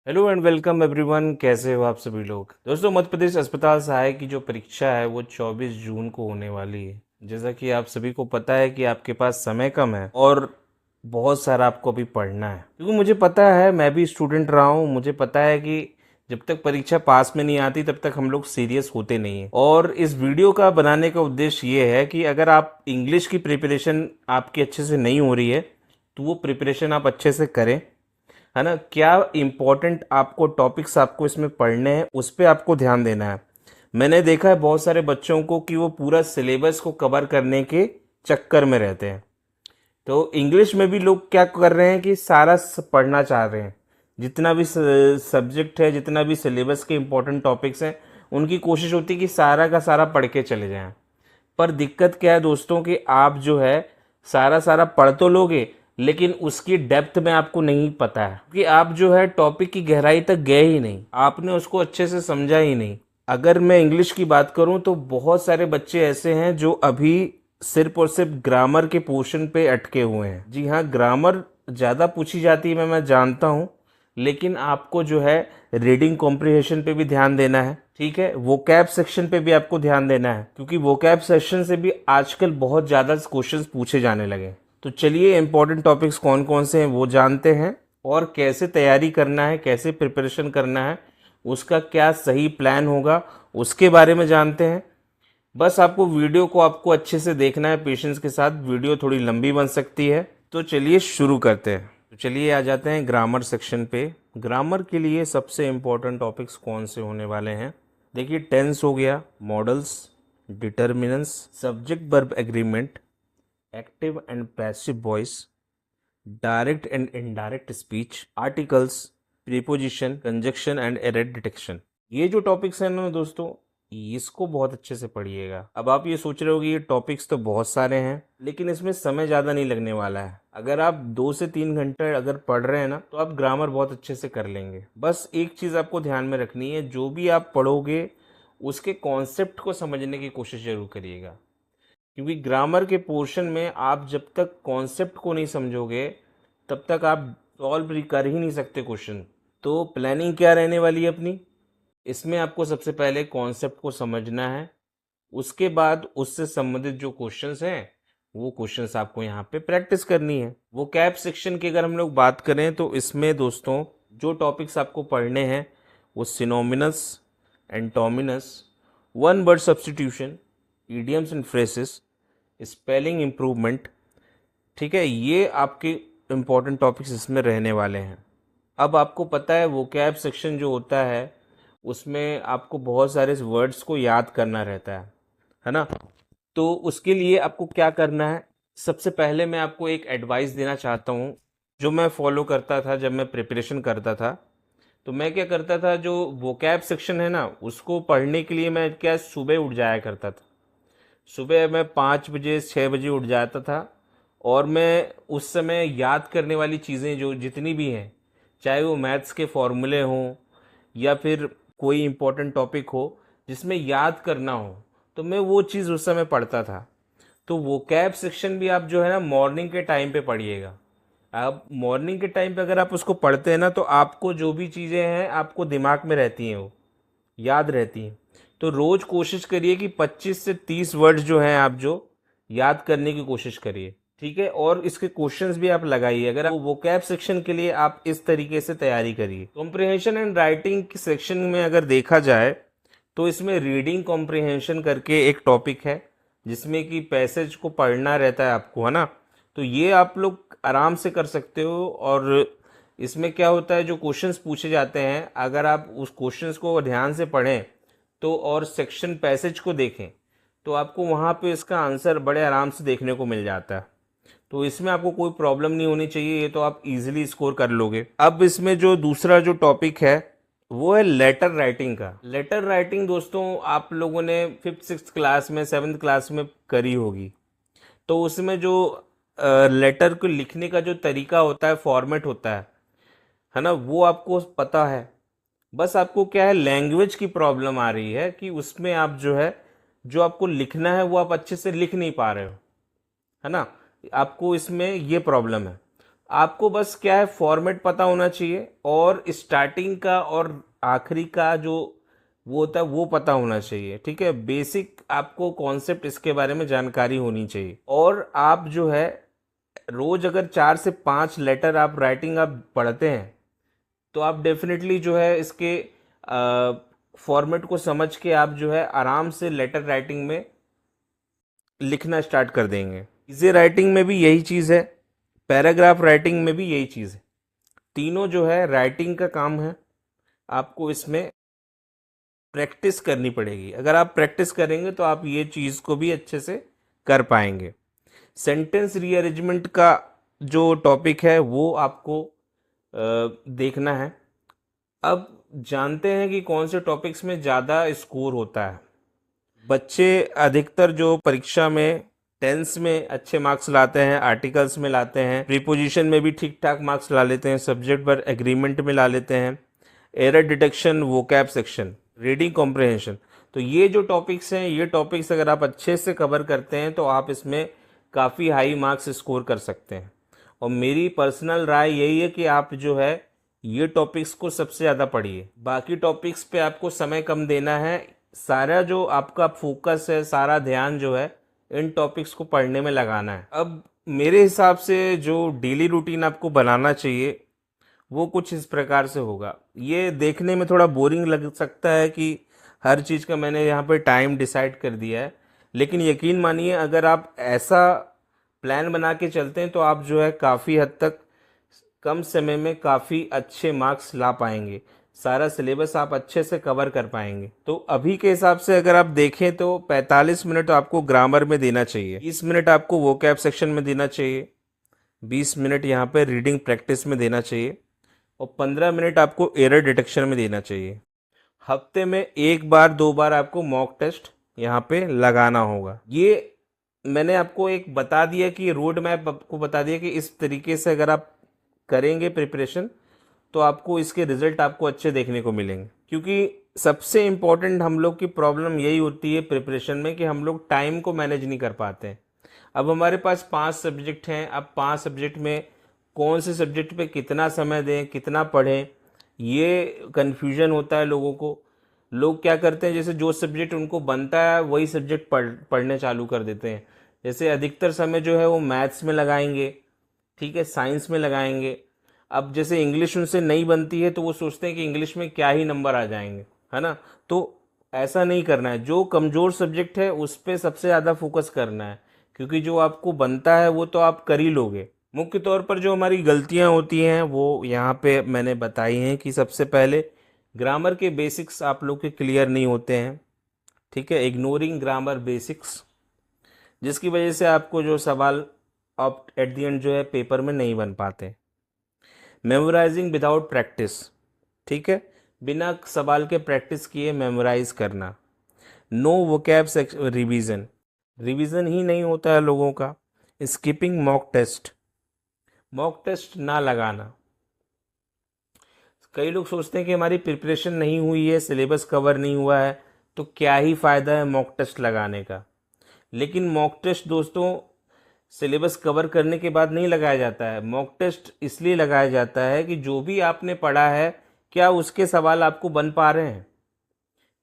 Hello and welcome everyone. कैसे हो आप सभी लोग। दोस्तों, मध्य प्रदेश अस्पताल सहायक की जो परीक्षा है वो 24 जून को होने वाली है। जैसा कि आप सभी को पता है कि आपके पास समय कम है और बहुत सारा आपको अभी पढ़ना है, क्योंकि मुझे पता है, मैं भी स्टूडेंट रहा हूँ। मुझे पता है कि जब तक परीक्षा पास में नहीं आती तब तक हम लोग सीरियस होते नहीं हैं। और इस वीडियो का बनाने का उद्देश्य ये है कि अगर आप इंग्लिश की प्रिपरेशन आपकी अच्छे से नहीं हो रही है तो वो प्रिपरेशन आप अच्छे से करें, है ना। क्या इंपॉर्टेंट आपको टॉपिक्स आपको इसमें पढ़ने हैं उस पर आपको ध्यान देना है। मैंने देखा है बहुत सारे बच्चों को कि वो पूरा सिलेबस को कवर करने के चक्कर में रहते हैं। तो इंग्लिश में भी लोग क्या कर रहे हैं कि सारा पढ़ना चाह रहे हैं। जितना भी सब्जेक्ट है, जितना भी सिलेबस के इंपॉर्टेंट टॉपिक्स हैं, उनकी कोशिश होती है कि सारा का सारा पढ़ के चले जाएं। पर दिक्कत क्या है दोस्तों कि आप जो है सारा सारा पढ़ तो लोगे, लेकिन उसकी डेप्थ में आपको नहीं पता है कि आप जो है टॉपिक की गहराई तक गए ही नहीं, आपने उसको अच्छे से समझा ही नहीं। अगर मैं इंग्लिश की बात करूं तो बहुत सारे बच्चे ऐसे हैं जो अभी सिर्फ और सिर्फ ग्रामर के पोर्शन पे अटके हुए हैं। जी हाँ, ग्रामर ज़्यादा पूछी जाती है, मैं जानता हूँ, लेकिन आपको जो है रीडिंग कॉम्प्रिहेंशन पे भी ध्यान देना है। ठीक है, वोकैब सेक्शन पे भी आपको ध्यान देना है, क्योंकि वोकैब सेक्शन से भी आजकल बहुत ज़्यादा क्वेश्चंस पूछे जाने लगे। तो चलिए इंपॉर्टेंट टॉपिक्स कौन कौन से हैं वो जानते हैं, और कैसे तैयारी करना है, कैसे प्रिपरेशन करना है, उसका क्या सही प्लान होगा उसके बारे में जानते हैं। बस आपको वीडियो को आपको अच्छे से देखना है पेशेंस के साथ। वीडियो थोड़ी लंबी बन सकती है, तो चलिए शुरू करते हैं। तो चलिए आ जाते हैं ग्रामर सेक्शन पे। ग्रामर के लिए सबसे इम्पोर्टेंट टॉपिक्स कौन से होने वाले हैं। देखिए, टेंस हो गया, models, determinants, subject verb agreement, active and passive voice, direct and indirect speech, articles, preposition, conjunction and error detection. ये जो टॉपिक्स हैं ना दोस्तों, इसको बहुत अच्छे से पढ़िएगा। अब आप ये सोच रहे हो कि ये टॉपिक्स तो बहुत सारे हैं, लेकिन इसमें समय ज़्यादा नहीं लगने वाला है। अगर आप 2 से 3 घंटे अगर पढ़ रहे हैं ना, तो आप ग्रामर बहुत अच्छे से कर लेंगे। बस एक चीज़ आपको ध्यान में रखनी है, जो भी आप पढ़ोगे उसके कॉन्सेप्ट को समझने की कोशिश जरूर करिएगा, क्योंकि ग्रामर के पोर्शन में आप जब तक कॉन्सेप्ट को नहीं समझोगे तब तक आप सॉल्व कर ही नहीं सकते क्वेश्चन। तो प्लानिंग क्या रहने वाली है अपनी, इसमें आपको सबसे पहले कॉन्सेप्ट को समझना है। उसके बाद उससे संबंधित जो क्वेश्चंस हैं वो क्वेश्चंस आपको यहाँ पे प्रैक्टिस करनी है। वो कैप सेक्शन की अगर हम लोग बात करें तो इसमें दोस्तों जो टॉपिक्स आपको पढ़ने हैं वो synonyms, antonyms, one word substitution, idioms and phrases, spelling improvement. ठीक है, ये आपके इम्पोर्टेंट टॉपिक्स इसमें रहने वाले हैं। अब आपको पता है वो कैब सेक्शन जो होता है उसमें आपको बहुत सारे वर्ड्स को याद करना रहता है ना। तो उसके लिए आपको क्या करना है, सबसे पहले मैं आपको एक एडवाइस देना चाहता हूँ जो मैं फॉलो करता था जब मैं प्रिपरेशन करता था। तो मैं क्या करता था, जो वोकैब सेक्शन है ना उसको पढ़ने के लिए मैं क्या सुबह उठ जाया करता था। सुबह मैं 5 बजे 6 बजे उठ जाता था, और मैं उस समय याद करने वाली चीज़ें जो जितनी भी हैं, चाहे वो मैथ्स के फॉर्मूले हों या फिर कोई इम्पोर्टेंट टॉपिक हो जिसमें याद करना हो, तो मैं वो चीज़ उस समय पढ़ता था। तो वो कैब सेक्शन भी आप जो है ना मॉर्निंग के टाइम पे पढ़िएगा। आप मॉर्निंग के टाइम पे अगर आप उसको पढ़ते हैं ना, तो आपको जो भी चीज़ें हैं आपको दिमाग में रहती हैं, वो याद रहती हैं। तो रोज़ कोशिश करिए कि 25 से 30 वर्ड्स जो हैं आप जो याद करने की कोशिश करिए। ठीक है, और इसके क्वेश्चंस भी आप लगाइए। अगर वो वोकैब सेक्शन के लिए आप इस तरीके से तैयारी करिए। कॉम्प्रिहेंशन एंड राइटिंग की सेक्शन में अगर देखा जाए तो इसमें रीडिंग कॉम्प्रिहेंशन करके एक टॉपिक है जिसमें कि पैसेज को पढ़ना रहता है आपको, है ना। तो ये आप लोग आराम से कर सकते हो। और इसमें क्या होता है, जो क्वेश्चंस पूछे जाते हैं अगर आप उस क्वेश्चंस को ध्यान से पढ़ें तो और सेक्शन पैसेज को देखें तो आपको वहाँ पे इसका आंसर बड़े आराम से देखने को मिल जाता है। तो इसमें आपको कोई प्रॉब्लम नहीं होनी चाहिए, ये तो आप इजीली स्कोर कर लोगे। अब इसमें जो दूसरा जो टॉपिक है वो है लेटर राइटिंग का। लेटर राइटिंग दोस्तों आप लोगों ने 5th 6th क्लास में 7th क्लास में करी होगी। तो उसमें जो लेटर को लिखने का जो तरीका होता है, फॉर्मेट होता है ना, वो आपको पता है। बस आपको क्या है, लैंग्वेज की प्रॉब्लम आ रही है कि उसमें आप जो है जो आपको लिखना है वो आप अच्छे से लिख नहीं पा रहे हो, है ना। आपको इसमें ये प्रॉब्लम है। आपको बस क्या है, फॉर्मेट पता होना चाहिए और स्टार्टिंग का और आखिरी का जो वो होता है वो पता होना चाहिए। ठीक है, बेसिक आपको कॉन्सेप्ट इसके बारे में जानकारी होनी चाहिए। और आप जो है रोज अगर 4 से 5 लेटर आप राइटिंग आप पढ़ते हैं तो आप डेफिनेटली जो है इसके फॉर्मेट को समझ के आप जो है आराम से लेटर राइटिंग में लिखना स्टार्ट कर देंगे। इजी राइटिंग में भी यही चीज़ है, पैराग्राफ राइटिंग में भी यही चीज़ है। तीनों जो है राइटिंग का काम है, आपको इसमें प्रैक्टिस करनी पड़ेगी। अगर आप प्रैक्टिस करेंगे तो आप ये चीज़ को भी अच्छे से कर पाएंगे। सेंटेंस रीअरेंजमेंट का जो टॉपिक है वो आपको देखना है। अब जानते हैं कि कौन से टॉपिक्स में ज़्यादा स्कोर होता है। बच्चे अधिकतर जो परीक्षा में टेंस में अच्छे मार्क्स लाते हैं, आर्टिकल्स में लाते हैं, प्रीपोजिशन में भी ठीक ठाक मार्क्स ला लेते हैं, सब्जेक्ट पर एग्रीमेंट में ला लेते हैं, error detection, vocab section, reading comprehension. तो ये जो टॉपिक्स हैं, ये टॉपिक्स अगर आप अच्छे से कवर करते हैं तो आप इसमें काफ़ी हाई मार्क्स स्कोर कर सकते हैं। और मेरी पर्सनल राय यही है कि आप जो है ये टॉपिक्स को सबसे ज़्यादा पढ़िए। बाकी टॉपिक्स पे आपको समय कम देना है। सारा जो आपका फोकस है, सारा ध्यान जो है इन टॉपिक्स को पढ़ने में लगाना है। अब मेरे हिसाब से जो डेली रूटीन आपको बनाना चाहिए वो कुछ इस प्रकार से होगा। ये देखने में थोड़ा बोरिंग लग सकता है कि हर चीज़ का मैंने यहाँ पे टाइम डिसाइड कर दिया है, लेकिन यकीन मानिए अगर आप ऐसा प्लान बना के चलते हैं तो आप जो है काफ़ी हद तक कम समय में काफ़ी अच्छे मार्क्स ला पाएंगे। सारा सिलेबस आप अच्छे से कवर कर पाएंगे। तो अभी के हिसाब से अगर आप देखें तो 45 मिनट आपको ग्रामर में देना चाहिए, 20 मिनट आपको वोकैब सेक्शन में देना चाहिए, 20 मिनट यहाँ पे रीडिंग प्रैक्टिस में देना चाहिए और 15 मिनट आपको एरर डिटेक्शन में देना चाहिए। हफ्ते में 1 बार 2 बार आपको मॉक टेस्ट यहाँ पे लगाना होगा। ये मैंने आपको एक बता दिया कि रोड मैप आपको बता दिया कि इस तरीके से अगर आप करेंगे प्रिपरेशन तो आपको इसके रिजल्ट आपको अच्छे देखने को मिलेंगे। क्योंकि सबसे इम्पोर्टेंट हम लोग की प्रॉब्लम यही होती है प्रिपरेशन में कि हम लोग टाइम को मैनेज नहीं कर पाते हैं। अब हमारे पास 5 सब्जेक्ट हैं, अब 5 सब्जेक्ट में कौन से सब्जेक्ट पे कितना समय दें, कितना पढ़ें, ये कन्फ्यूजन होता है लोगों को। लोग क्या करते हैं, जैसे जो सब्जेक्ट उनको बनता है वही सब्जेक्ट पढ़ने चालू कर देते हैं। जैसे अधिकतर समय जो है वो मैथ्स में लगाएंगे, ठीक है, साइंस में लगाएंगे। अब जैसे इंग्लिश उनसे नहीं बनती है तो वो सोचते हैं कि इंग्लिश में क्या ही नंबर आ जाएंगे, है ना। तो ऐसा नहीं करना है। जो कमज़ोर सब्जेक्ट है उस पर सबसे ज़्यादा फोकस करना है, क्योंकि जो आपको बनता है वो तो आप कर ही लोगे। मुख्य तौर पर जो हमारी गलतियां होती हैं वो यहाँ पे मैंने बताई हैं कि सबसे पहले ग्रामर के बेसिक्स आप लोग के क्लियर नहीं होते हैं, ठीक है, इग्नोरिंग ग्रामर बेसिक्स, जिसकी वजह से आपको जो सवाल आप एट द एंड जो है पेपर में नहीं बन पाते। मेमोराइजिंग विदाउट प्रैक्टिस, ठीक है, बिना सवाल के प्रैक्टिस किए मेमोराइज करना। नो वोकैब रिवीजन, रिवीजन ही नहीं होता है लोगों का। Skipping mock test, mock test ना लगाना। कई लोग सोचते हैं कि हमारी प्रिपरेशन नहीं हुई है, सिलेबस कवर नहीं हुआ है, तो क्या ही फ़ायदा है मॉक टेस्ट लगाने का। लेकिन मॉक टेस्ट दोस्तों सिलेबस कवर करने के बाद नहीं लगाया जाता है। मॉक टेस्ट इसलिए लगाया जाता है कि जो भी आपने पढ़ा है क्या उसके सवाल आपको बन पा रहे हैं,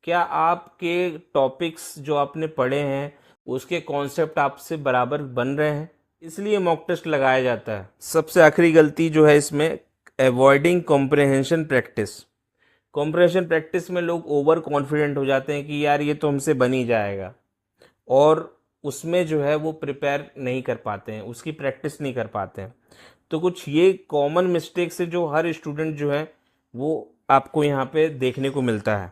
क्या आपके टॉपिक्स जो आपने पढ़े हैं उसके कॉन्सेप्ट आपसे बराबर बन रहे हैं, इसलिए मॉक टेस्ट लगाया जाता है। सबसे आखिरी गलती जो है इसमें, avoiding comprehension practice. Comprehension practice में लोग ओवर कॉन्फिडेंट हो जाते हैं कि यार ये तो हमसे बन ही जाएगा, और उसमें जो है वो प्रिपेयर नहीं कर पाते हैं, उसकी प्रैक्टिस नहीं कर पाते हैं। तो कुछ ये कॉमन मिस्टेक्स है जो हर स्टूडेंट जो है वो आपको यहाँ पे देखने को मिलता है।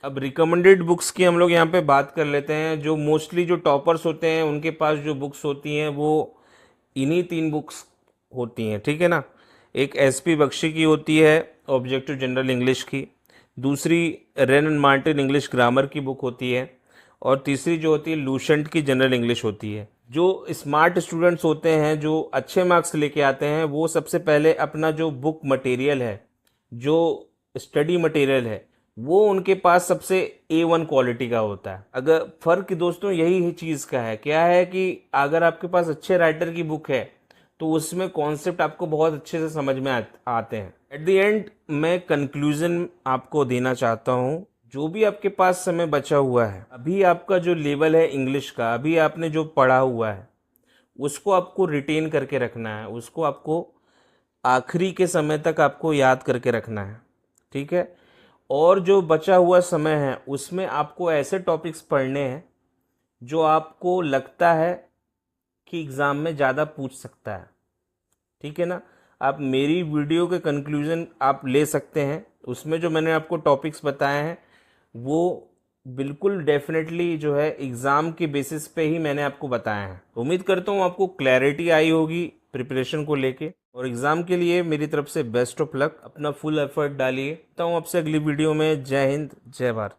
अब रिकमेंडेड बुक्स की हम लोग यहाँ पे बात कर लेते हैं। जो मोस्टली जो टॉपर्स होते हैं उनके पास जो बुक्स होती हैं वो इन्हीं 3 बुक्स होती हैं, ठीक है ना। एक एसपी बख्शी की होती है ऑब्जेक्टिव जनरल इंग्लिश की, दूसरी rain and Martin English grammar की बुक होती है, और तीसरी जो होती है लूसेंट की जनरल इंग्लिश होती है। जो स्मार्ट स्टूडेंट्स होते हैं, जो अच्छे मार्क्स लेके आते हैं, वो सबसे पहले अपना जो बुक मटेरियल है, जो स्टडी मटेरियल है, वो उनके पास सबसे A1 क्वालिटी का होता है। अगर फ़र्क दोस्तों यही चीज़ का है, क्या है कि अगर आपके पास अच्छे राइटर की बुक है तो तो उसमें कॉन्सेप्ट आपको बहुत अच्छे से समझ में आते हैं। एट द एंड मैं कंक्लूजन आपको देना चाहता हूँ, जो भी आपके पास समय बचा हुआ है, अभी आपका जो लेवल है इंग्लिश का, अभी आपने जो पढ़ा हुआ है उसको आपको रिटेन करके रखना है, उसको आपको आखिरी के समय तक आपको याद करके रखना है, ठीक है। और जो बचा हुआ समय है उसमें आपको ऐसे टॉपिक्स पढ़ने हैं जो आपको लगता है कि एग्ज़ाम में ज़्यादा पूछ सकता है, ठीक है ना। आप मेरी वीडियो के कंक्लूजन आप ले सकते हैं, उसमें जो मैंने आपको टॉपिक्स बताए हैं वो बिल्कुल डेफिनेटली जो है एग्ज़ाम के बेसिस पे ही मैंने आपको बताया है। उम्मीद करता हूँ आपको क्लैरिटी आई होगी प्रिपरेशन को लेके, और एग्ज़ाम के लिए मेरी तरफ से बेस्ट ऑफ लक। अपना फुल एफर्ट डालिए। तो हूँ आपसे अगली वीडियो में। जय हिंद, जय भारत।